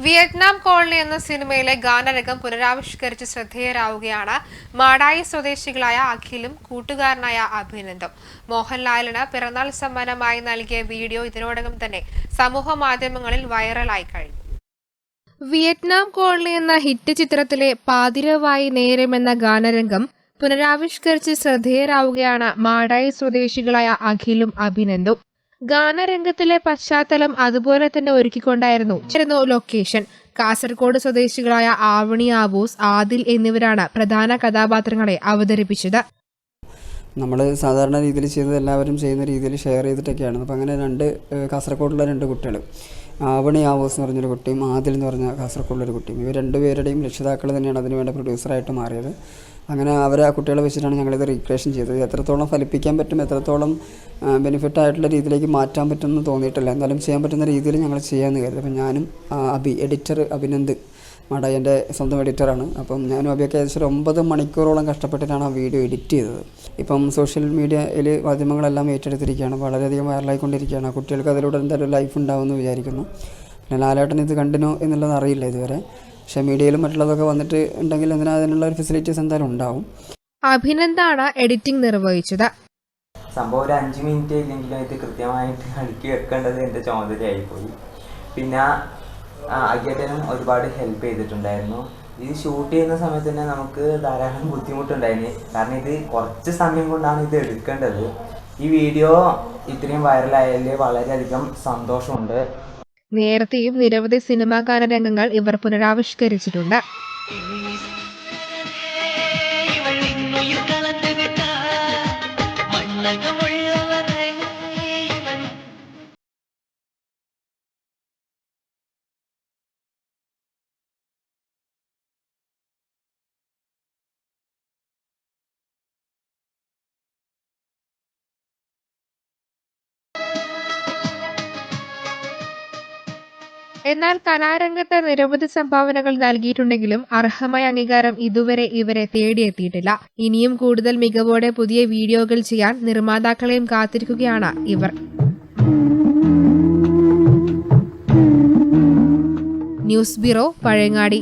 Vietnam colony എന്ന സിനിമയിലെ ഗാനരംഗം പുനരാവിഷ്കരിച്ച് ശ്രദ്ധേയരാവുകയാണ് മാടായി സ്വദേശികളായ അഖിലും കൂട്ടുകാരനായ അഭിനന്ദും. മോഹൻലാലിന് പിറന്നാൾ സമ്മാനമായി നൽകിയ വീഡിയോ ഇതിനോടകം തന്നെ സമൂഹ മാധ്യമങ്ങളിൽ വൈറലായി കഴിഞ്ഞു. വിയറ്റ്നാം കോളനി എന്ന ഹിറ്റ് ചിത്രത്തിലെ പാതിരവായി നേരമെന്ന ഗാനരംഗം പുനരാവിഷ്കരിച്ച് ശ്രദ്ധേയരാവുകയാണ് മാടായി സ്വദേശികളായ അഖിലും അഭിനന്ദും. ഗാനരംഗത്തിലെ പശ്ചാത്തലം അതുപോലെ തന്നെ ഒരുക്കിക്കൊണ്ടായിരുന്നു ലൊക്കേഷൻ. കാസർഗോഡ് സ്വദേശികളായ ആവണി ആബൂസ്, ആദിൽ എന്നിവരാണ് പ്രധാന കഥാപാത്രങ്ങളെ അവതരിപ്പിച്ചത്. നമ്മൾ സാധാരണ രീതിയിൽ ചെയ്തത് എല്ലാവരും ചെയ്യുന്ന രീതിയിൽ ഷെയർ ചെയ്തിട്ടൊക്കെയാണ്. അപ്പോൾ അങ്ങനെ കാസർഗോഡുള്ള രണ്ട് കുട്ടികൾ, ആവണി ആബൂസ് എന്ന് പറഞ്ഞൊരു കുട്ടിയും ആദിൽ എന്ന് പറഞ്ഞ കാസർഗോഡിലൊരു കുട്ടിയും, ഇവർ രണ്ടുപേരുടെയും രക്ഷിതാക്കൾ തന്നെയാണ് അതിന് വേണ്ട പ്രൊഡ്യൂസറായിട്ട് മാറിയത്. അങ്ങനെ ആ കുട്ടികളെ വെച്ചിട്ടാണ് ഞങ്ങളിത് റീക്രിയേഷൻ ചെയ്തത്. എത്രത്തോളം ഫലിപ്പിക്കാൻ പറ്റും, എത്രത്തോളം ബെനിഫിറ്റ് ആയിട്ടുള്ള രീതിയിലേക്ക് മാറ്റാൻ പറ്റുമെന്ന് തോന്നിയിട്ടില്ല. എന്നാലും ചെയ്യാൻ പറ്റുന്ന രീതിയിൽ ഞങ്ങൾ ചെയ്യാമെന്ന് കരുതി. അപ്പം ഞാനും എഡിറ്റർ അഭിനന്ദ് മാടായി എൻ്റെ സ്വന്തം എഡിറ്ററാണ്. അപ്പം ഞാനും അഭിയൊക്കെ ഏകദേശം 9 മണിക്കൂറോളം കഷ്ടപ്പെട്ടിട്ടാണ് ആ വീഡിയോ എഡിറ്റ് ചെയ്തത്. ഇപ്പം സോഷ്യൽ മീഡിയയിൽ മാധ്യമങ്ങളെല്ലാം ഏറ്റെടുത്തിരിക്കുകയാണ്, വളരെയധികം വൈറലായിക്കൊണ്ടിരിക്കുകയാണ്. കുട്ടികൾക്ക് അതിലൂടെ എന്തായാലും ലൈഫ് ഉണ്ടാവുമെന്ന് വിചാരിക്കുന്നു. പിന്നെ ലാലേട്ടൻ ഇത് കണ്ടിനോ എന്നുള്ളത് അറിയില്ല ഇതുവരെ, പക്ഷേ മീഡിയയിലും മറ്റുള്ളതൊക്കെ വന്നിട്ട് ഉണ്ടെങ്കിൽ അതിനുള്ള ഒരു ഫെസിലിറ്റീസ് എന്തായാലും ഉണ്ടാവും. അഭിനന്ദാണ് എഡിറ്റിംഗ് നിർവഹിച്ചത്. സംഭവം ഒരു 5 മിനിറ്റ് ഇല്ലെങ്കിലും ഇത് കൃത്യമായിട്ട് അടുക്കി വെക്കേണ്ടത് എൻ്റെ ചുമതലയായിപ്പോയി. പിന്നെ അഖിലേട്ടനും ഒരുപാട് ഹെൽപ്പ് ചെയ്തിട്ടുണ്ടായിരുന്നു. ഇത് ഷൂട്ട് ചെയ്യുന്ന സമയത്ത് തന്നെ നമുക്ക് ധാരാളം ബുദ്ധിമുട്ടുണ്ടായിരുന്നു. കാരണം ഇത് കുറച്ച് സമയം കൊണ്ടാണ് ഇത് എടുക്കേണ്ടത്. ഈ വീഡിയോ ഇത്രയും വൈറലായതിൽ വളരെയധികം സന്തോഷമുണ്ട്. നേരത്തെയും നിരവധി സിനിമാ ഗാനരംഗങ്ങൾ ഇവർ പുനരാവിഷ്കരിച്ചിട്ടുണ്ട്. എന്നാൽ കലാരംഗത്ത് നിരവധി സംഭാവനകൾ നൽകിയിട്ടുണ്ടെങ്കിലും അർഹമായ അംഗീകാരം ഇതുവരെ ഇവരെ തേടിയെത്തിയിട്ടില്ല. ഇനിയും കൂടുതൽ മികവോടെ പുതിയ വീഡിയോകൾ ചെയ്യാൻ നിർമ്മാതാക്കളെയും കാത്തിരിക്കുകയാണ് ഇവർ. News bureau, Pazhayangadi.